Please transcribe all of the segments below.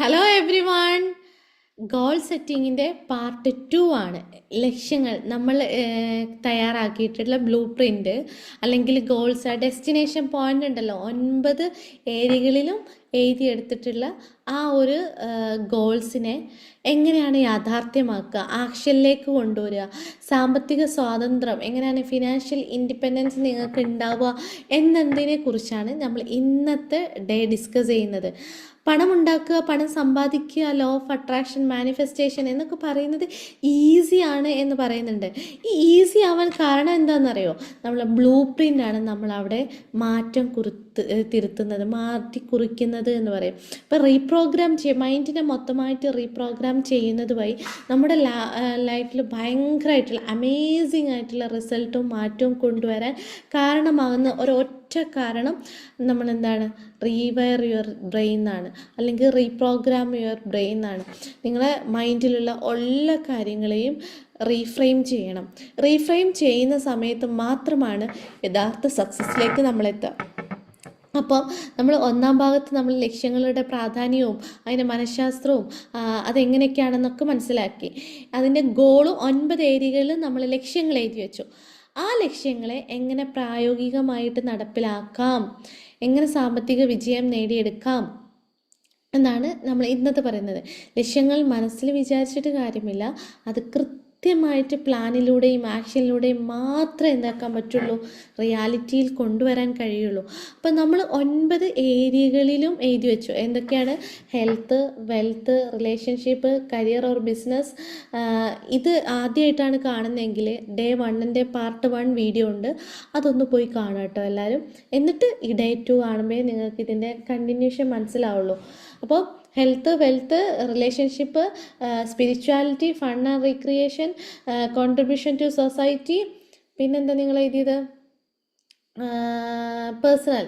Hello everyone. Goal സെറ്റിങ്ങിൻ്റെ part 2 ആണ്. ലക്ഷ്യങ്ങൾ നമ്മൾ തയ്യാറാക്കിയിട്ടുള്ള ബ്ലൂ പ്രിൻ്റ് അല്ലെങ്കിൽ ഗോൾസ്, ഡെസ്റ്റിനേഷൻ പോയിൻ്റ് ഉണ്ടല്ലോ, 9 ഏരിയകളിലും എഴുതിയെടുത്തിട്ടുള്ള ആ ഒരു ഗോൾസിനെ എങ്ങനെയാണ് യാഥാർത്ഥ്യമാക്കുക, ആക്ഷനിലേക്ക് കൊണ്ടുവരിക, സാമ്പത്തിക സ്വാതന്ത്ര്യം എങ്ങനെയാണ്, ഫിനാൻഷ്യൽ ഇൻഡിപെൻഡൻസ് നിങ്ങൾക്ക് ഉണ്ടാവുക എന്നതിനെ കുറിച്ചാണ് നമ്മൾ ഇന്നത്തെ ഡേ ഡിസ്കസ് ചെയ്യുന്നത്. പണം ഉണ്ടാക്കുക, പണം സമ്പാദിക്കുക, ലോ ഓഫ് അട്രാക്ഷൻ, മാനിഫെസ്റ്റേഷൻ എന്നൊക്കെ പറയുന്നത് ഈസിയാണ് എന്ന് പറയുന്നുണ്ട്. ഈ ഈസി ആവാൻ കാരണം എന്താണെന്നറിയോ? നമ്മൾ ബ്ലൂ പ്രിൻ്റാണ് നമ്മളവിടെ മാറ്റം തിരുത്തുന്നത്, മാറ്റി കുറിക്കുന്നത് എന്ന് പറയും. ഇപ്പോൾ റീപ്രോഗ്രാം മൈൻഡിനെ മൊത്തമായിട്ട് റീപ്രോഗ്രാം ചെയ്യുന്നത് വഴി നമ്മുടെ ലൈഫിൽ ഭയങ്കരമായിട്ടുള്ള അമേസിങ് ആയിട്ടുള്ള റിസൾട്ടും മാറ്റവും കൊണ്ടുവരാൻ കാരണമാകുന്ന ഒരൊറ്റ കാരണം നമ്മളെന്താണ്, റീവയർ യുവർ ബ്രെയിൻ എന്നാണ്, അല്ലെങ്കിൽ റീപ്രോഗ്രാം യുവർ ബ്രെയിൻ എന്നാണ്. നിങ്ങളെ മൈൻഡിലുള്ള എല്ലാ കാര്യങ്ങളെയും റീഫ്രെയിം ചെയ്യണം. റീഫ്രെയിം ചെയ്യുന്ന സമയത്ത് മാത്രമാണ് യഥാർത്ഥ സക്സസ്സിലേക്ക് നമ്മളെത്തുക. അപ്പം നമ്മൾ ഒന്നാം ഭാഗത്ത് നമ്മൾ ലക്ഷ്യങ്ങളുടെ പ്രാധാന്യവും അതിൻ്റെ മനഃശാസ്ത്രവും അതെങ്ങനെയൊക്കെയാണെന്നൊക്കെ മനസ്സിലാക്കി. അതിൻ്റെ ഗോളും 9 ഏരിയകളിൽ നമ്മൾ ലക്ഷ്യങ്ങൾ എഴുതി വെച്ചു. ആ ലക്ഷ്യങ്ങളെ എങ്ങനെ പ്രായോഗികമായിട്ട് നടപ്പിലാക്കാം, എങ്ങനെ സാമ്പത്തിക വിജയം നേടിയെടുക്കാം എന്നാണ് നമ്മൾ ഇന്നത്തെ പറയുന്നത്. ലക്ഷ്യങ്ങൾ മനസ്സിൽ വിചാരിച്ചിട്ട് കാര്യമില്ല, അത് കൃത്യമായിട്ട് പ്ലാനിലൂടെയും ആക്ഷനിലൂടെയും മാത്രമേ എന്താക്കാൻ പറ്റുള്ളൂ, റിയാലിറ്റിയിൽ കൊണ്ടുവരാൻ കഴിയുള്ളൂ. അപ്പം നമ്മൾ 9 ഏരിയകളിലും എഴുതി വെച്ചു. എന്തൊക്കെയാണ്? Health, wealth, relationship, career or business. ഇത് ആദ്യമായിട്ടാണ് കാണുന്നതെങ്കിൽ ഡേ 1ൻ്റെ പാർട്ട് 1 വീഡിയോ ഉണ്ട്, അതൊന്ന് പോയി കാണാം കേട്ടോ എല്ലാവരും. എന്നിട്ട് ഈ ഡേ 2 കാണുമ്പോൾ നിങ്ങൾക്ക് ഇതിൻ്റെ കണ്ടിന്യൂഷൻ മനസ്സിലാവുള്ളൂ. അപ്പോൾ health, wealth, relationship, spirituality, fun and recreation, contribution to society, പിന്നെന്താ നിങ്ങൾ എഴുതിയത്, പേഴ്സണൽ,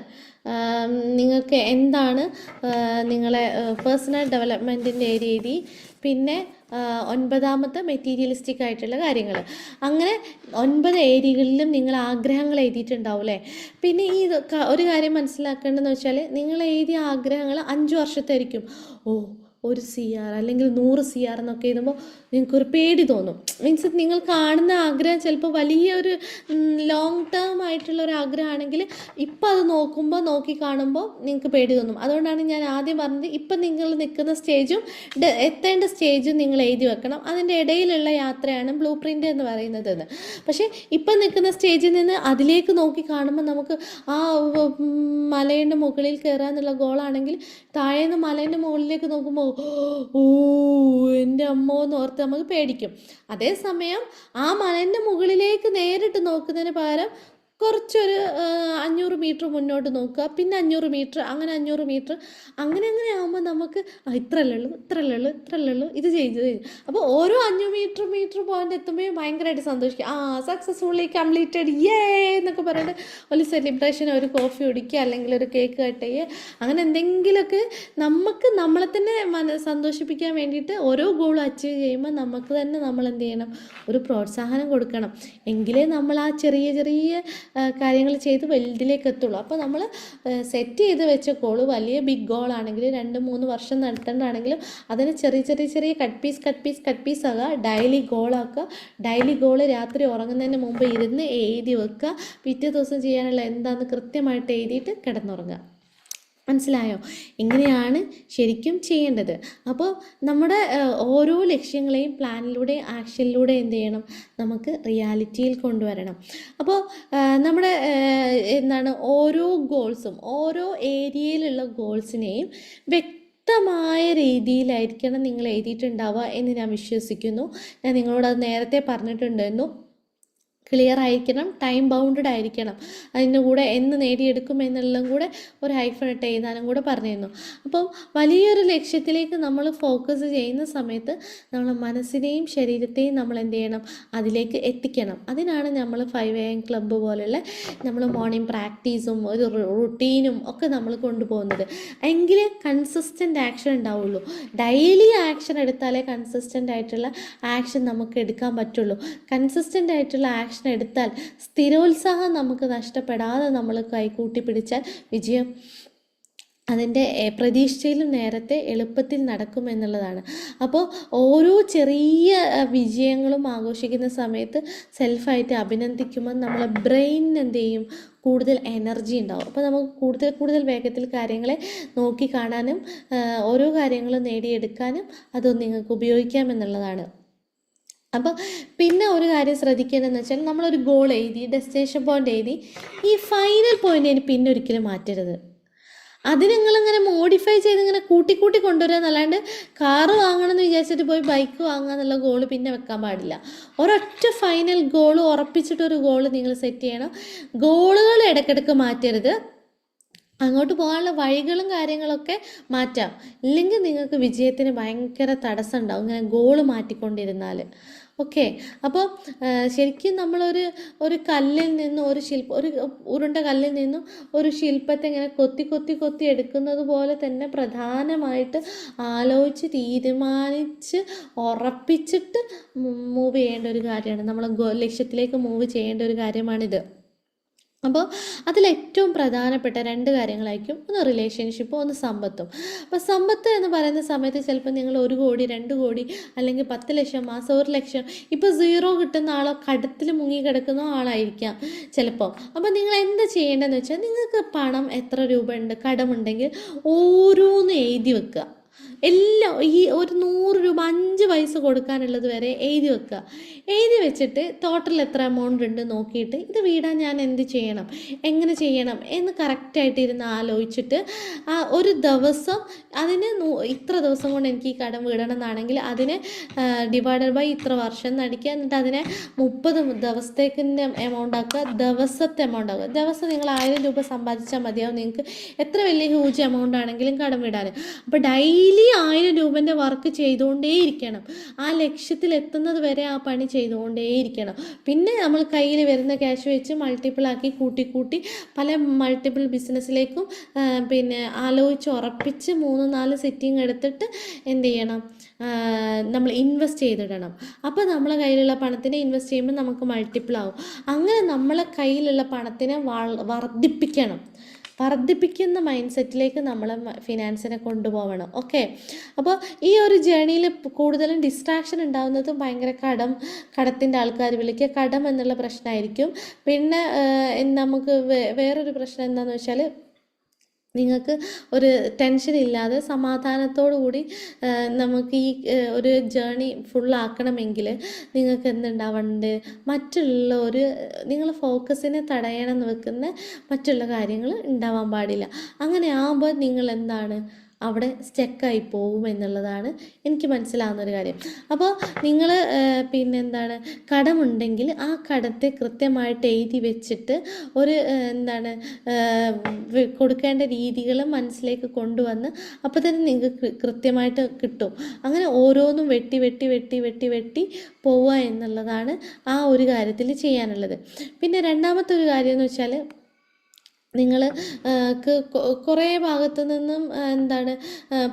നിങ്ങൾക്ക് എന്താണ് നിങ്ങളെ പേഴ്സണൽ ഡെവലപ്മെൻറ്റിൻ്റെ ഏരിയ എഴുതി. പിന്നെ 9ാമത്തെ മെറ്റീരിയലിസ്റ്റിക് ആയിട്ടുള്ള കാര്യങ്ങൾ. അങ്ങനെ 9 ഏരിയകളിലും നിങ്ങൾ ആഗ്രഹങ്ങൾ എഴുതിയിട്ടുണ്ടാവും അല്ലേ. പിന്നെ ഈ ഒരു കാര്യം മനസ്സിലാക്കേണ്ടതെന്ന് വെച്ചാൽ, നിങ്ങൾ എഴുതിയ ആഗ്രഹങ്ങൾ 5 വർഷത്തായിരിക്കും. 1 CR അല്ലെങ്കിൽ 100 CR എന്നൊക്കെ എഴുതുമ്പോൾ നിങ്ങൾക്കൊരു പേടി തോന്നും. മീൻസ് നിങ്ങൾ കാണുന്ന ആഗ്രഹം ചിലപ്പോൾ വലിയൊരു ലോങ് ടേം ആയിട്ടുള്ളൊരു ആഗ്രഹമാണെങ്കിൽ ഇപ്പം അത് നോക്കി കാണുമ്പോൾ നിങ്ങൾക്ക് പേടി തോന്നും. അതുകൊണ്ടാണ് ഞാൻ ആദ്യം പറഞ്ഞത്, ഇപ്പം നിങ്ങൾ നിൽക്കുന്ന സ്റ്റേജും എത്തേണ്ട സ്റ്റേജും നിങ്ങൾ എഴുതി വെക്കണം. അതിൻ്റെ ഇടയിലുള്ള യാത്രയാണ് ബ്ലൂ പ്രിൻ്റ് എന്ന് പറയുന്നത്. പക്ഷേ ഇപ്പം നിൽക്കുന്ന സ്റ്റേജിൽ നിന്ന് അതിലേക്ക് നോക്കി കാണുമ്പോൾ നമുക്ക് ആ മലയുടെ മുകളിൽ കയറുക എന്നുള്ള ഗോളാണെങ്കിൽ, താഴേന്ന് മലേൻ്റെ മുകളിലേക്ക് നോക്കുമ്പോൾ എൻ്റെ അമ്മോ എന്ന് ഓർത്ത് നമുക്ക് പേടിക്കും. അതേസമയം ആ മലേൻ്റെ മുകളിലേക്ക് നേരിട്ട് നോക്കുന്നതിന് പകരം കുറച്ചൊരു 500 മീറ്റർ മുന്നോട്ട് നോക്കുക, പിന്നെ 500 മീറ്റർ, അങ്ങനെ 500 മീറ്റർ, അങ്ങനെ ആകുമ്പോൾ നമുക്ക് ഇത്രയല്ലുള്ളൂ ഇത് ചെയ്തു. അപ്പോൾ ഓരോ 500 മീറ്റർ പോയിന്റ് എത്തുമ്പോൾ ഭയങ്കരമായിട്ട് സന്തോഷിക്കുക. സക്സസ്ഫുള്ളി കംപ്ലീറ്റഡ് എന്നൊക്കെ പറഞ്ഞിട്ട് ഒരു സെലിബ്രേഷൻ, ഒരു കോഫി കുടിക്കുക, അല്ലെങ്കിൽ ഒരു കേക്ക് കട്ട് ചെയ്യുക, അങ്ങനെ എന്തെങ്കിലുമൊക്കെ നമുക്ക് നമ്മളെ തന്നെ സന്തോഷിപ്പിക്കാൻ വേണ്ടിയിട്ട് ഓരോ ഗോളും അച്ചീവ് ചെയ്യുമ്പോൾ നമുക്ക് തന്നെ നമ്മൾ എന്ത് ചെയ്യണം, ഒരു പ്രോത്സാഹനം കൊടുക്കണം. എങ്കിലേ നമ്മൾ ആ ചെറിയ കാര്യങ്ങൾ ചെയ്ത് വലുതിലേക്ക് എത്തുള്ളൂ. അപ്പോൾ നമ്മൾ സെറ്റ് ചെയ്ത് വെച്ച ഗോള് വലിയ ബിഗ് ഗോളാണെങ്കിൽ 2-3 വർഷം നടത്തേണ്ടതാണെങ്കിലും അതിന് ചെറിയ കട്ട് പീസ് ആക്കുക, ഡെയിലി ഗോളാക്കുക. ഡെയിലി ഗോള് രാത്രി ഉറങ്ങുന്നതിന് മുമ്പ് ഇരുന്ന് എഴുതി വെക്കുക. പിറ്റേ ദിവസം ചെയ്യാനുള്ള എന്താണെന്ന് കൃത്യമായിട്ട് എഴുതിയിട്ട് കിടന്നുറങ്ങുക. മനസ്സിലായോ? ഇങ്ങനെയാണ് ശരിക്കും ചെയ്യേണ്ടത്. അപ്പോൾ നമ്മുടെ ഓരോ ലക്ഷ്യങ്ങളെയും പ്ലാനിലൂടെ ആക്ഷനിലൂടെ എന്ത് ചെയ്യണം, നമുക്ക് റിയാലിറ്റിയിൽ കൊണ്ടുവരണം. അപ്പോൾ നമ്മുടെ ഓരോ ഗോൾസും, ഓരോ ഏരിയയിലുള്ള ഗോൾസിനെയും വ്യക്തമായ രീതിയിലായിരിക്കണം നിങ്ങൾ എഴുതിയിട്ടുണ്ടാവുക എന്ന് ഞാൻ വിശ്വസിക്കുന്നു. ഞാൻ നിങ്ങളോട് അത് നേരത്തെ പറഞ്ഞിട്ടുണ്ടായിരുന്നു. ക്ലിയർ ആയിരിക്കണം, ടൈം ബൗണ്ടഡ് ആയിരിക്കണം. അതിൻ്റെ കൂടെ എന്ന് നേടിയെടുക്കും എന്നെല്ലാം കൂടെ ഒരു ഹൈഫൺ ഇട്ട് എഴുതാനും കൂടെ പറഞ്ഞിരുന്നു. അപ്പം വലിയൊരു ലക്ഷ്യത്തിലേക്ക് നമ്മൾ ഫോക്കസ് ചെയ്യുന്ന സമയത്ത് നമ്മൾ മനസ്സിനെയും ശരീരത്തെയും നമ്മൾ എന്ത് ചെയ്യണം, അതിലേക്ക് എത്തിക്കണം. അതിനാണ് നമ്മൾ 5 AM ക്ലബ്ബ് പോലുള്ള നമ്മൾ മോർണിംഗ് പ്രാക്ടീസും ഒരു റുട്ടീനും ഒക്കെ നമ്മൾ കൊണ്ടുപോകുന്നത്. എങ്കിലേ കൺസിസ്റ്റൻ്റ് ആക്ഷൻ ഉണ്ടാവുള്ളൂ. ഡെയിലി ആക്ഷൻ എടുത്താലേ കൺസിസ്റ്റൻ്റ് ആയിട്ടുള്ള ആക്ഷൻ നമുക്ക് എടുക്കാൻ പറ്റുള്ളൂ. കൺസിസ്റ്റൻ്റ് ആയിട്ടുള്ള ആക്ഷൻ എടുത്താൽ സ്ഥിരോത്സാഹം നമുക്ക് നഷ്ടപ്പെടാതെ നമ്മൾ കൈകൂട്ടി പിടിച്ചാൽ വിജയം അതിൻ്റെ പ്രതീക്ഷയിലും നേരത്തെ എളുപ്പത്തിൽ നടക്കുമെന്നുള്ളതാണ്. അപ്പോൾ ഓരോ ചെറിയ വിജയങ്ങളും ആഘോഷിക്കുന്ന സമയത്ത് സെൽഫായിട്ട് അഭിനന്ദിക്കുമ്പോൾ നമ്മളെ ബ്രെയിനിന് എന്ത് ചെയ്യും, കൂടുതൽ എനർജി ഉണ്ടാവും. അപ്പോൾ നമുക്ക് കൂടുതൽ വേഗത്തിൽ കാര്യങ്ങളെ നോക്കി കാണാനും ഓരോ കാര്യങ്ങളും നേടിയെടുക്കാനും അതൊന്നും നിങ്ങൾക്ക് ഉപയോഗിക്കാമെന്നുള്ളതാണ്. അപ്പോൾ പിന്നെ ഒരു കാര്യം ശ്രദ്ധിക്കേണ്ടതെന്ന് വെച്ചാൽ നമ്മളൊരു ഗോൾ എഴുതി, ഡെസ്റ്റിനേഷൻ പോയിൻ്റ് എഴുതി, ഈ ഫൈനൽ പോയിൻ്റ് പിന്നെ ഒരിക്കലും മാറ്റരുത്. അത് നിങ്ങളിങ്ങനെ മോഡിഫൈ ചെയ്ത് ഇങ്ങനെ കൂട്ടി കൊണ്ടുവരിക എന്നല്ലാണ്ട് കാറ് വാങ്ങണമെന്ന് വിചാരിച്ചിട്ട് പോയി ബൈക്ക് വാങ്ങുക എന്നുള്ള ഗോള് പിന്നെ വെക്കാൻ പാടില്ല. ഒരൊറ്റ ഫൈനൽ ഗോള് ഉറപ്പിച്ചിട്ടൊരു ഗോള് നിങ്ങൾ സെറ്റ് ചെയ്യണം. ഗോളുകൾ ഇടയ്ക്കിടയ്ക്ക് മാറ്റരുത്. അങ്ങോട്ട് പോകാനുള്ള വഴികളും കാര്യങ്ങളൊക്കെ മാറ്റാം. ഇല്ലെങ്കിൽ നിങ്ങൾക്ക് വിജയത്തിന് ഭയങ്കര തടസ്സം ഉണ്ടാവും ഇങ്ങനെ ഗോള് മാറ്റിക്കൊണ്ടിരുന്നാൽ. ഓക്കെ. അപ്പോൾ ശരിക്കും ഒരു കല്ലിൽ നിന്നും ഒരു ഉരുണ്ട കല്ലിൽ നിന്നും ഒരു ശില്പത്തെ ഇങ്ങനെ കൊത്തി എടുക്കുന്നത് പോലെ തന്നെ പ്രധാനമായിട്ട് ആലോചിച്ച് തീരുമാനിച്ച് ഉറപ്പിച്ചിട്ട് മൂവ് ചെയ്യേണ്ട ഒരു കാര്യമാണ്. നമ്മൾ ലക്ഷ്യത്തിലേക്ക് മൂവ് ചെയ്യേണ്ട ഒരു കാര്യമാണിത്. അപ്പോൾ അതിലേറ്റവും പ്രധാനപ്പെട്ട 2 കാര്യങ്ങളായിരിക്കും. ഒന്ന് റിലേഷൻഷിപ്പും, ഒന്ന് സമ്പത്തും. അപ്പോൾ സമ്പത്ത് എന്ന് പറയുന്ന സമയത്ത് ചിലപ്പോൾ നിങ്ങൾ 1 കോടി 2 കോടി അല്ലെങ്കിൽ 10 ലക്ഷം മാസം 1 ലക്ഷം ഇപ്പോൾ 0 കിട്ടുന്ന ആളോ കടത്തിൽ മുങ്ങി കിടക്കുന്ന ആളായിരിക്കാം ചിലപ്പോൾ. അപ്പോൾ നിങ്ങൾ എന്താ ചെയ്യേണ്ടതെന്ന് വെച്ചാൽ, നിങ്ങൾക്ക് പണം എത്ര രൂപ ഉണ്ട് കടമുണ്ടെങ്കിൽ ഓരോന്നും എഴുതി വെക്കുക. എല്ലാം ഈ ഒരു 100 രൂപ 5 പൈസ കൊടുക്കാനുള്ളത് വരെ എഴുതി വെക്കുക. എഴുതി വെച്ചിട്ട് ടോട്ടൽ എത്ര എമൗണ്ട് ഉണ്ട് നോക്കിയിട്ട് ഇത് വീടാൻ ഞാൻ എന്ത് ചെയ്യണം, എങ്ങനെ ചെയ്യണം എന്ന് കറക്റ്റായിട്ട് ഇരുന്ന് ആലോചിച്ചിട്ട് ഒരു ദിവസം അതിന് ഇത്ര ദിവസം കൊണ്ട് എനിക്ക് ഈ കടം വീടണം എന്നാണെങ്കിൽ അതിനെ ഡിവൈഡഡ് ബൈ ഇത്ര വർഷം എന്നടിക്കുക. എന്നിട്ട് അതിനെ 30 ദിവസത്തേക്കിൻ്റെ എമൗണ്ട് ആക്കുക, ദിവസത്തെ എമൗണ്ട് ആക്കുക. ദിവസം നിങ്ങൾ 1000 രൂപ സമ്പാദിച്ചാൽ മതിയാവും നിങ്ങൾക്ക് എത്ര വലിയ ഹ്യൂജ് എമൗണ്ട് ആണെങ്കിലും കടം വീടാൻ. അപ്പോൾ ഡെയിലി 1000 രൂപൻ്റെ വർക്ക് ചെയ്തുകൊണ്ടേയിരിക്കണം. ആ ലക്ഷ്യത്തിൽ എത്തുന്നത് വരെ ആ പണി ചെയ്തുകൊണ്ടേയിരിക്കണം. പിന്നെ നമ്മൾ കയ്യിൽ വരുന്ന ക്യാഷ് വെച്ച് മൾട്ടിപ്പിളാക്കി കൂട്ടി പല മൾട്ടിപ്പിൾ ബിസിനസ്സിലേക്കും പിന്നെ ആലോചിച്ച് ഉറപ്പിച്ച് 3-4 സിറ്റിംഗ് എടുത്തിട്ട് എന്ത് ചെയ്യണം, നമ്മൾ ഇൻവെസ്റ്റ് ചെയ്തിടണം. അപ്പോൾ നമ്മളെ കയ്യിലുള്ള പണത്തിനെ ഇൻവെസ്റ്റ് ചെയ്യുമ്പോൾ നമുക്ക് മൾട്ടിപ്പിൾ ആവും. അങ്ങനെ നമ്മളെ കയ്യിലുള്ള പണത്തിനെ വർദ്ധിപ്പിക്കുന്ന മൈൻഡ് സെറ്റിലേക്ക് നമ്മൾ ഫിനാൻസിനെ കൊണ്ടുപോകണം. ഓക്കെ. അപ്പോൾ ഈ ഒരു ജേണിയിൽ കൂടുതലും ഡിസ്ട്രാക്ഷൻ ഉണ്ടാകുന്നതും ഭയങ്കര കടത്തിൻ്റെ ആൾക്കാർ വിളിക്കുക കടം എന്നുള്ള പ്രശ്നമായിരിക്കും. പിന്നെ നമുക്ക് വേറൊരു പ്രശ്നം എന്താണെന്ന് വെച്ചാൽ, നിങ്ങൾക്ക് ഒരു ടെൻഷൻ ഇല്ലാതെ സമാധാനത്തോടു കൂടി നമുക്ക് ഈ ഒരു ജേണി ഫുള്ളാക്കണമെങ്കിൽ നിങ്ങൾക്ക് എന്തുണ്ടാവുന്നുണ്ട്, നിങ്ങൾ ഫോക്കസിനെ തടയണം എന്ന് വെക്കുന്ന മറ്റുള്ള കാര്യങ്ങൾ ഉണ്ടാവാൻ പാടില്ല. അങ്ങനെ ആകുമ്പോൾ നിങ്ങൾ എന്താണ് അവിടെ സ്റ്റക്കായി പോകും എന്നുള്ളതാണ് എനിക്ക് മനസ്സിലാവുന്നൊരു കാര്യം. അപ്പോൾ നിങ്ങൾ കടമുണ്ടെങ്കിൽ ആ കടത്തെ കൃത്യമായിട്ട് എഴുതി വെച്ചിട്ട് കൊടുക്കേണ്ട രീതികൾ മനസ്സിലേക്ക് കൊണ്ടുവന്ന് അപ്പോൾ തന്നെ നിങ്ങൾക്ക് കൃത്യമായിട്ട് കിട്ടും. അങ്ങനെ ഓരോന്നും വെട്ടി പോവുക എന്നുള്ളതാണ് ആ ഒരു കാര്യത്തിൽ ചെയ്യാനുള്ളത്. പിന്നെ രണ്ടാമത്തെ ഒരു കാര്യം എന്ന് വെച്ചാൽ, നിങ്ങൾ കുറേ ഭാഗത്തു നിന്നും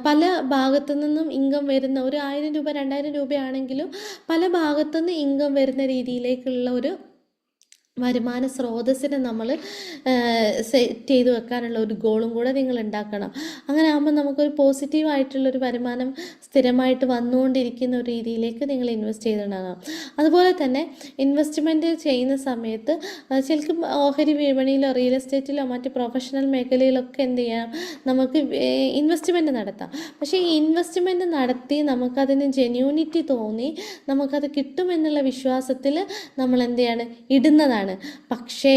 പല ഭാഗത്തു നിന്നും ഇൻകം വരുന്ന 1000 രൂപ 2000 രൂപയാണെങ്കിലും പല ഭാഗത്തുനിന്ന് ഇൻകം വരുന്ന രീതിയിലേക്കുള്ള ഒരു വരുമാന സ്രോതസ്സിനെ നമ്മൾ സെറ്റ് ചെയ്ത് വെക്കാനുള്ള ഒരു ഗോളും കൂടെ നിങ്ങൾ ഉണ്ടാക്കണം. അങ്ങനെ ആകുമ്പോൾ നമുക്കൊരു പോസിറ്റീവായിട്ടുള്ളൊരു വരുമാനം സ്ഥിരമായിട്ട് വന്നുകൊണ്ടിരിക്കുന്ന ഒരു രീതിയിലേക്ക് നിങ്ങൾ ഇൻവെസ്റ്റ് ചെയ്തിട്ടുണ്ടാകണം. അതുപോലെ തന്നെ ഇൻവെസ്റ്റ്മെൻറ്റ് ചെയ്യുന്ന സമയത്ത് ശരിക്കും ഓഹരി വിപണിയിലോ റിയൽ എസ്റ്റേറ്റിലോ മറ്റ് പ്രൊഫഷണൽ മേഖലയിലൊക്കെ എന്ത് ചെയ്യാം, നമുക്ക് ഇൻവെസ്റ്റ്മെൻറ്റ് നടത്താം. പക്ഷേ ഈ ഇൻവെസ്റ്റ്മെൻറ്റ് നടത്തി നമുക്കതിന് ജെന്യൂനിറ്റി തോന്നി നമുക്കത് കിട്ടുമെന്നുള്ള വിശ്വാസത്തിൽ നമ്മൾ എന്ത് ചെയ്യാണ്, ഇടുന്നതാണ്. പക്ഷേ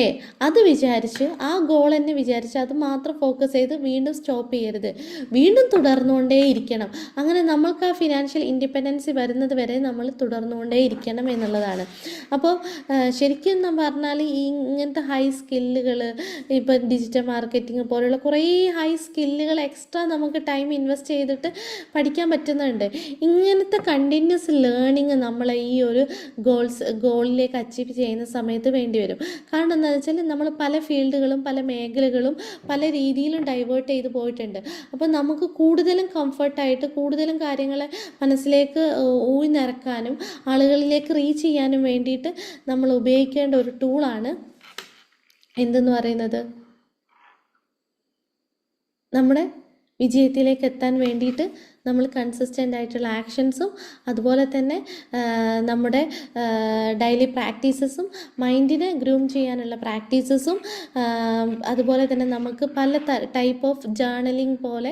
അത് വിചാരിച്ച് ആ ഗോൾ തന്നെ വിചാരിച്ച് അത് മാത്രം ഫോക്കസ് ചെയ്ത് വീണ്ടും സ്റ്റോപ്പ് ചെയ്യരുത്, വീണ്ടും തുടർന്നുകൊണ്ടേ ഇരിക്കണം. അങ്ങനെ നമ്മൾക്ക് ആ ഫിനാൻഷ്യൽ ഇൻഡിപെൻഡൻസി വരുന്നത് വരെ നമ്മൾ തുടർന്നുകൊണ്ടേ ഇരിക്കണം എന്നുള്ളതാണ്. അപ്പോൾ ശരിക്കും പറഞ്ഞാൽ ഈ ഇങ്ങനത്തെ ഹൈ സ്കില്ലുകൾ, ഇപ്പോൾ ഡിജിറ്റൽ മാർക്കറ്റിംഗ് പോലുള്ള കുറേ ഹൈ സ്കില്ലുകൾ എക്സ്ട്രാ നമുക്ക് ടൈം ഇൻവെസ്റ്റ് ചെയ്തിട്ട് പഠിക്കാൻ പറ്റുന്നുണ്ട്. ഇങ്ങനത്തെ കണ്ടിന്യൂസ് ലേണിങ് നമ്മളെ ഈ ഒരു ഗോളിലേക്ക് അച്ചീവ് ചെയ്യുന്ന സമയത്ത് വേണ്ടി വരും. കാരണം എന്താണെന്ന് വെച്ചാൽ നമ്മൾ പല ഫീൽഡുകളും പല മേഖലകളും പല രീതിയിലും ഡൈവേർട്ട് ചെയ്ത് പോയിട്ടുണ്ട്. അപ്പോൾ നമുക്ക് കൂടുതലും കംഫർട്ടായിട്ട് കൂടുതലും കാര്യങ്ങളെ മനസ്സിലേക്ക് ഊഴ്ന്നിറക്കാനും ആളുകളിലേക്ക് റീച്ച് ചെയ്യാനും വേണ്ടിയിട്ട് നമ്മൾ ഉപയോഗിക്കേണ്ട ഒരു ടൂളാണ് എന്തെന്ന് പറയുന്നത്, നമ്മുടെ വിജയത്തിലേക്ക് എത്താൻ വേണ്ടിയിട്ട് നമ്മൾ കൺസിസ്റ്റൻ്റ് ആയിട്ടുള്ള ആക്ഷൻസും അതുപോലെ തന്നെ നമ്മുടെ ഡെയിലി പ്രാക്ടീസസും മൈൻഡിനെ ഗ്രൂം ചെയ്യാനുള്ള പ്രാക്ടീസസും അതുപോലെ തന്നെ നമുക്ക് പല ടൈപ്പ് ഓഫ് ജേർണലിംഗ് പോലെ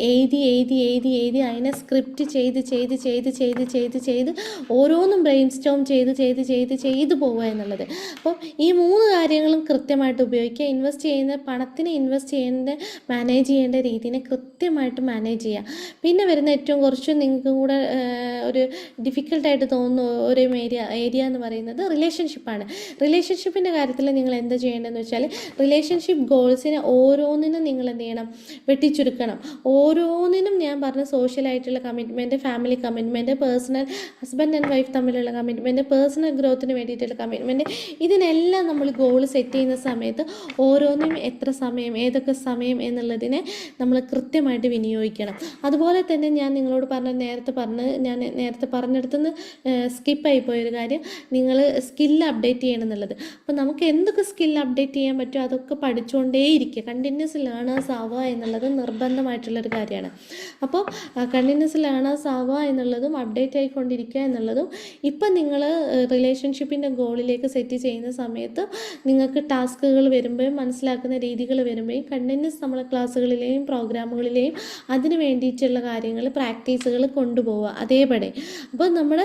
എഴുതി അതിനെ സ്ക്രിപ്റ്റ് ചെയ്ത് ഓരോന്നും ബ്രെയിൻ സ്റ്റോം ചെയ്ത് പോവുക എന്നുള്ളത്. അപ്പോൾ ഈ 3 കാര്യങ്ങളും കൃത്യമായിട്ട് ഉപയോഗിക്കുക. പണത്തിനെ ഇൻവെസ്റ്റ് ചെയ്യേണ്ട മാനേജ് ചെയ്യേണ്ട രീതിനെ കൃത്യമായിട്ട് മാനേജ് ചെയ്യുക. പിന്നെ വരുന്ന ഏറ്റവും കുറച്ച് നിങ്ങൾക്ക് കൂടെ ഒരു ഡിഫിക്കൽട്ടായിട്ട് തോന്നുന്ന ഒരു ഏരിയ എന്ന് പറയുന്നത് റിലേഷൻഷിപ്പാണ്. റിലേഷൻഷിപ്പിൻ്റെ കാര്യത്തിൽ നിങ്ങൾ എന്താ ചെയ്യേണ്ടതെന്ന് വെച്ചാൽ റിലേഷൻഷിപ്പ് ഗോൾസിനെ ഓരോന്നിനും നിങ്ങൾ എന്ത് ചെയ്യണം, വെട്ടിച്ചുരുക്കണം. ഓരോന്നിനും ഞാൻ പറഞ്ഞ സോഷ്യലായിട്ടുള്ള commitment, family commitment, personal husband and wife തമ്മിലുള്ള കമ്മിറ്റ്മെൻറ്റ്, പേഴ്സണൽ ഗ്രോത്തിന് വേണ്ടിയിട്ടുള്ള കമ്മിറ്റ്മെൻറ്റ്, ഇതിനെല്ലാം നമ്മൾ ഗോൾ സെറ്റ് ചെയ്യുന്ന സമയത്ത് ഓരോന്നിനും എത്ര സമയം, ഏതൊക്കെ സമയം എന്നുള്ളതിനെ നമ്മൾ കൃത്യമായിട്ട് വിനിയോഗിക്കണം. അതുപോലെ തന്നെ ഞാൻ നിങ്ങളോട് ഞാൻ നേരത്തെ പറഞ്ഞെടുത്തുനിന്ന് സ്കിപ്പായി പോയൊരു കാര്യം, നിങ്ങൾ സ്കില്ല് അപ്ഡേറ്റ് ചെയ്യണം എന്നുള്ളത്. അപ്പോൾ നമുക്ക് എന്തൊക്കെ സ്കില്ല് അപ്ഡേറ്റ് ചെയ്യാൻ പറ്റുമോ അതൊക്കെ പഠിച്ചുകൊണ്ടേയിരിക്കുക. കണ്ടിന്യൂസ് ലേണേഴ്സ് ആവുക എന്നുള്ളത് നിർബന്ധമായിട്ടുള്ളൊരു കാര്യമാണ്. അപ്പോൾ കണ്ടിന്യൂസ് ലേണേഴ്സ് ആവുക എന്നുള്ളതും അപ്ഡേറ്റ് ആയിക്കൊണ്ടിരിക്കുക എന്നുള്ളതും ഇപ്പം നിങ്ങൾ റിലേഷൻഷിപ്പിൻ്റെ ഗോളിലേക്ക് സെറ്റ് ചെയ്യുന്ന സമയത്ത് നിങ്ങൾക്ക് ടാസ്കുകൾ വരുമ്പോഴും മനസ്സിലാക്കുന്ന രീതികൾ വരുമ്പോഴും കണ്ടിന്യൂസ് നമ്മളെ ക്ലാസ്സുകളിലെയും പ്രോഗ്രാമുകളിലെയും അതിന് വേണ്ടിയിട്ടുള്ള കാര്യങ്ങൾ പ്രാക്ടീസുകൾ കൊണ്ടുപോവുക അതേപടി. അപ്പോൾ നമ്മുടെ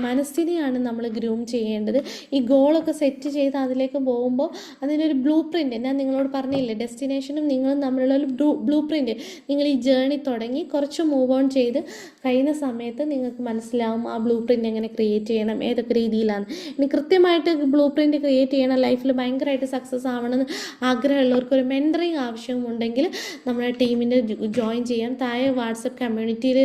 മനസ്സിനെയാണ് നമ്മൾ ഗ്രൂം ചെയ്യേണ്ടത്. ഈ ഗോളൊക്കെ സെറ്റ് ചെയ്ത് അതിലേക്ക് പോകുമ്പോൾ അതിനൊരു ബ്ലൂ പ്രിൻ്റ്, ഞാൻ നിങ്ങളോട് പറഞ്ഞില്ലേ, ഡെസ്റ്റിനേഷനും നിങ്ങളും തമ്മിലുള്ള ഒരു ബ്ലൂ പ്രിൻ്റ്, നിങ്ങൾ ഈ ജേർണി തുടങ്ങി കുറച്ച് മൂവ് ഓൺ ചെയ്ത് കഴിയുന്ന സമയത്ത് നിങ്ങൾക്ക് മനസ്സിലാവും ആ ബ്ലൂ പ്രിൻ്റ് എങ്ങനെ ക്രിയേറ്റ് ചെയ്യണം, ഏതൊക്കെ രീതിയിലാണ്. ഇനി കൃത്യമായിട്ട് ബ്ലൂ പ്രിൻ്റ് ക്രിയേറ്റ് ചെയ്യണം, ലൈഫിൽ ഭയങ്കരമായിട്ട് സക്സസ് ആവണമെന്ന് ആഗ്രഹമുള്ളവർക്കൊരു മെൻറ്ററിങ് ആവശ്യമുണ്ടെങ്കിൽ നമ്മുടെ ടീമിൻ്റെ ജോയിൻ ചെയ്യാം. താഴെ വാട്സപ്പ് കമ്മ്യൂണിറ്റിയിൽ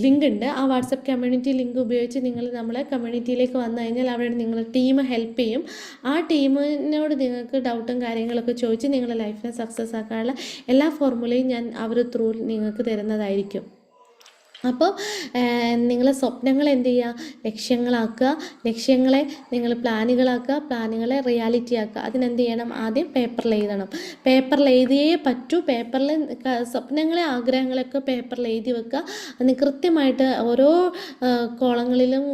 ലിങ്ക് ഉണ്ട്. ആ വാട്സപ്പ് കമ്മ്യൂണിറ്റി ലിങ്ക് ഉപയോഗിച്ച് നിങ്ങൾ നമ്മളെ കമ്മ്യൂണിറ്റിയിലേക്ക് വന്നു കഴിഞ്ഞാൽ അവിടെ നിങ്ങളുടെ ടീം ഹെൽപ്പ് ചെയ്യും. ആ ടീമിനോട് നിങ്ങൾക്ക് ഡൗട്ടും കാര്യങ്ങളൊക്കെ ചോദിച്ച് നിങ്ങളുടെ ലൈഫിനെ സക്സസ് ആക്കാനുള്ള എല്ലാ ഫോർമുലയും ഞാൻ അവർ ത്രൂ നിങ്ങൾക്ക് തരുന്നതായിരിക്കും. അപ്പോൾ നിങ്ങളെ സ്വപ്നങ്ങൾ എന്ത് ചെയ്യുക, ലക്ഷ്യങ്ങളാക്കുക, ലക്ഷ്യങ്ങളെ നിങ്ങൾ പ്ലാനുകളാക്കുക, പ്ലാനുകളെ റിയാലിറ്റി ആക്കുക. അതിനെന്ത് ചെയ്യണം, ആദ്യം പേപ്പറിൽ എഴുതണം. പേപ്പറിൽ എഴുതിയേ പറ്റൂ. പേപ്പറിൽ സ്വപ്നങ്ങളെ ആഗ്രഹങ്ങളൊക്കെ പേപ്പറിൽ എഴുതി വെക്കുക. അതിന് കൃത്യമായിട്ട് ഓരോ കോളങ്ങളിലും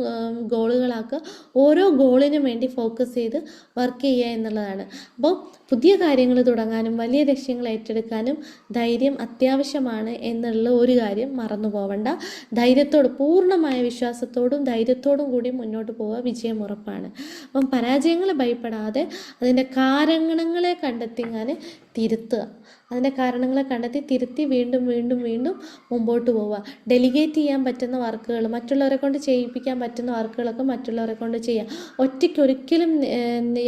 ഗോളുകളാക്കുക. ഓരോ ഗോളിനും വേണ്ടി ഫോക്കസ് ചെയ്ത് വർക്ക് ചെയ്യുക എന്നുള്ളതാണ്. അപ്പോൾ പുതിയ കാര്യങ്ങൾ തുടങ്ങാനും വലിയ ലക്ഷ്യങ്ങൾ ഏറ്റെടുക്കാനും ധൈര്യം അത്യാവശ്യമാണ് എന്നുള്ള ഒരു കാര്യം മറന്നു പോവണ്ട. ധൈര്യത്തോട്, പൂർണ്ണമായ വിശ്വാസത്തോടും ധൈര്യത്തോടും കൂടി മുന്നോട്ട് പോവുക, വിജയം ഉറപ്പാണ്. അപ്പം പരാജയങ്ങളെ ഭയപ്പെടാതെ അതിൻ്റെ കാരണങ്ങളെ കണ്ടെത്തിങ്ങാൻ തിരുത്തുക. അതിൻ്റെ കാരണങ്ങളെ കണ്ടെത്തി തിരുത്തി വീണ്ടും മുമ്പോട്ട് പോവുക. ഡെലിഗേറ്റ് ചെയ്യാൻ പറ്റുന്ന വർക്കുകൾ, മറ്റുള്ളവരെ കൊണ്ട് ചെയ്യിപ്പിക്കാൻ പറ്റുന്ന വർക്കുകളൊക്കെ മറ്റുള്ളവരെ കൊണ്ട് ചെയ്യാം. ഒറ്റയ്ക്കൊരിക്കലും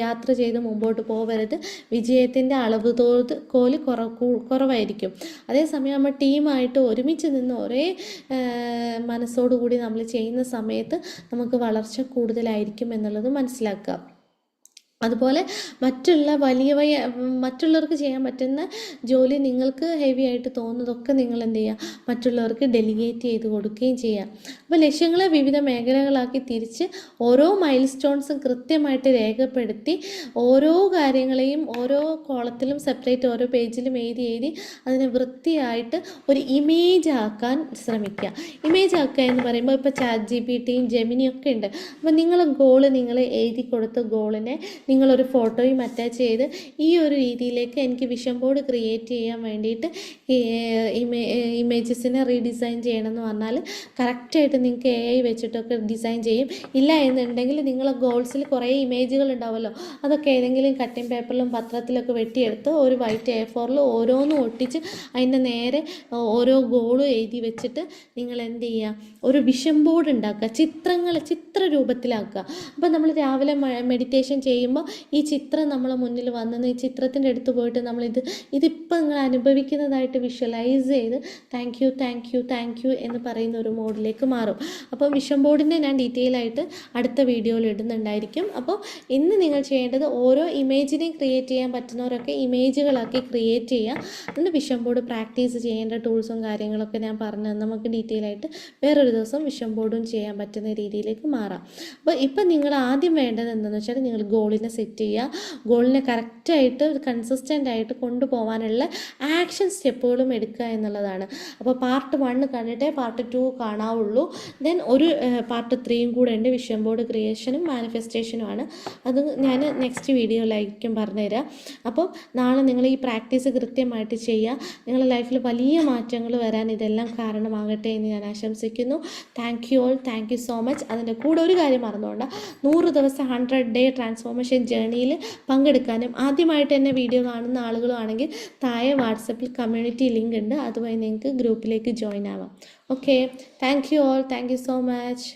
യാത്ര ചെയ്ത് മുമ്പോട്ട് പോകരുത്. വിജയത്തിൻ്റെ അളവ് കോല് കുറവായിരിക്കും. അതേസമയം നമ്മൾ ടീമായിട്ട് ഒരുമിച്ച് നിന്ന് ഒരേ മനസ്സോടുകൂടി നമ്മൾ ചെയ്യുന്ന സമയത്ത് നമുക്ക് വളർച്ച കൂടുതലായിരിക്കും എന്നുള്ളത് മനസ്സിലാക്കുക. അതുപോലെ മറ്റുള്ളവർക്ക് ചെയ്യാൻ പറ്റുന്ന ജോലി നിങ്ങൾക്ക് ഹെവി ആയിട്ട് തോന്നുന്നതൊക്കെ നിങ്ങൾ എന്ത് ചെയ്യുക, മറ്റുള്ളവർക്ക് ഡെലിഗേറ്റ് ചെയ്ത് കൊടുക്കുകയും ചെയ്യാം. അപ്പോൾ ലക്ഷ്യങ്ങളെ വിവിധ മേഖലകളാക്കി തിരിച്ച് ഓരോ മൈൽ സ്റ്റോൺസും കൃത്യമായിട്ട് രേഖപ്പെടുത്തി ഓരോ കാര്യങ്ങളെയും ഓരോ കോളത്തിലും സെപ്പറേറ്റ് ഓരോ പേജിലും എഴുതി അതിനെ വൃത്തിയായിട്ട് ഒരു ഇമേജ് ആക്കാൻ ശ്രമിക്കുക. ഇമേജ് ആക്കുക എന്ന് പറയുമ്പോൾ ഇപ്പോൾ ChatGPT ജെമിനി ഒക്കെ ഉണ്ട്. അപ്പോൾ നിങ്ങളെ ഗോള്, നിങ്ങൾ എഴുതി കൊടുത്ത ഗോളിനെ നിങ്ങളൊരു ഫോട്ടോയും അറ്റാച്ച് ചെയ്ത് ഈ ഒരു രീതിയിലേക്ക് എനിക്ക് വിഷൻ ബോർഡ് ക്രിയേറ്റ് ചെയ്യാൻ വേണ്ടിയിട്ട് ഇമേജസിനെ റീഡിസൈൻ ചെയ്യണമെന്ന് പറഞ്ഞാൽ കറക്റ്റായിട്ട് നിങ്ങൾക്ക് AI വെച്ചിട്ടൊക്കെ ഡിസൈൻ ചെയ്യും. ഇല്ല എന്നുണ്ടെങ്കിൽ നിങ്ങളെ ഗോൾസിൽ കുറേ ഇമേജുകൾ ഉണ്ടാവുമല്ലോ, അതൊക്കെ ഏതെങ്കിലും കട്ടിങ് പേപ്പറിലും പത്രത്തിലൊക്കെ വെട്ടിയെടുത്ത് ഒരു വൈറ്റ് A4 ഓരോന്നും ഒട്ടിച്ച് അതിൻ്റെ നേരെ ഓരോ ഗോളും എഴുതി വെച്ചിട്ട് നിങ്ങൾ എന്ത് ചെയ്യുക, ഒരു വിഷൻ ബോർഡ് ഉണ്ടാക്കുക. ചിത്ര രൂപത്തിലാക്കുക. അപ്പോൾ നമ്മൾ രാവിലെ മെഡിറ്റേഷൻ ചെയ്യുമ്പോൾ ഈ ചിത്രം നമ്മളെ മുന്നിൽ വന്നെന്ന് ഈ ചിത്രത്തിൻ്റെ അടുത്ത് പോയിട്ട് ഇതിപ്പോൾ നിങ്ങൾ അനുഭവിക്കുന്നതായിട്ട് വിഷ്വലൈസ് ചെയ്ത് താങ്ക് യു എന്ന് പറയുന്ന ഒരു മോഡിലേക്ക് മാറും. അപ്പോൾ വിഷൻ ബോർഡിൻ്റെ ഞാൻ ഡീറ്റെയിൽ ആയിട്ട് അടുത്ത വീഡിയോയിൽ ഇടുന്നുണ്ടായിരിക്കും. അപ്പോൾ ഇന്ന് നിങ്ങൾ ചെയ്യേണ്ടത് ഓരോ ഇമേജിനെയും ക്രിയേറ്റ് ചെയ്യാൻ പറ്റുന്നവരൊക്കെ ഇമേജുകളാക്കി ക്രിയേറ്റ് ചെയ്യുക. അതിന് വിഷൻ ബോർഡ് പ്രാക്ടീസ് ചെയ്യേണ്ട ടൂൾസും കാര്യങ്ങളൊക്കെ ഞാൻ പറഞ്ഞു നമുക്ക് ഡീറ്റെയിൽ ആയിട്ട് വേറൊരു ദിവസം വിഷൻ ബോർഡും ചെയ്യാൻ പറ്റുന്ന രീതിയിലേക്ക് മാറാം. അപ്പോൾ ഇപ്പം നിങ്ങൾ ആദ്യം വേണ്ടത് എന്താണെന്ന് വെച്ചാൽ നിങ്ങൾ ഗോളിനെ തന്നെ സെറ്റ് ചെയ്യുക. ഗോളിനെ കറക്റ്റായിട്ട് കൺസിസ്റ്റൻ്റ് ആയിട്ട് കൊണ്ടുപോകാനുള്ള ആക്ഷൻ സ്റ്റെപ്പുകളും എടുക്കുക എന്നുള്ളതാണ്. അപ്പോൾ പാർട്ട് 1 കണ്ടിട്ടേ പാർട്ട് 2 കാണാവുള്ളൂ. ദെൻ ഒരു പാർട്ട് 3യും കൂടെ ഉണ്ട്, വിഷൻ ബോർഡ് ക്രിയേഷനും മാനിഫെസ്റ്റേഷനുമാണ്. അത് ഞാൻ നെക്സ്റ്റ് വീഡിയോയിലായിരിക്കും പറഞ്ഞുതരാം. അപ്പോൾ നാളെ നിങ്ങൾ ഈ പ്രാക്ടീസ് കൃത്യമായിട്ട് ചെയ്യുക. നിങ്ങളുടെ ലൈഫിൽ വലിയ മാറ്റങ്ങൾ വരാൻ ഇതെല്ലാം കാരണമാകട്ടെ എന്ന് ഞാൻ ആശംസിക്കുന്നു. Thank you all, thank you so much. അതിൻ്റെ കൂടെ ഒരു കാര്യം മറന്നുകൊണ്ട് 100 ദിവസം 100 ഡേ ട്രാൻസ്ഫോർമേഷൻ ജേർണിയിൽ പങ്കെടുക്കാനും ആദ്യമായിട്ട് തന്നെ വീഡിയോ കാണുന്ന ആളുകളാണെങ്കിൽ താഴെ വാട്സപ്പിൽ കമ്മ്യൂണിറ്റി ലിങ്ക് ഉണ്ട്, അതുവഴി നിങ്ങൾക്ക് ഗ്രൂപ്പിലേക്ക് ജോയിൻ ആവാം. Okay, thank you all, thank you so much.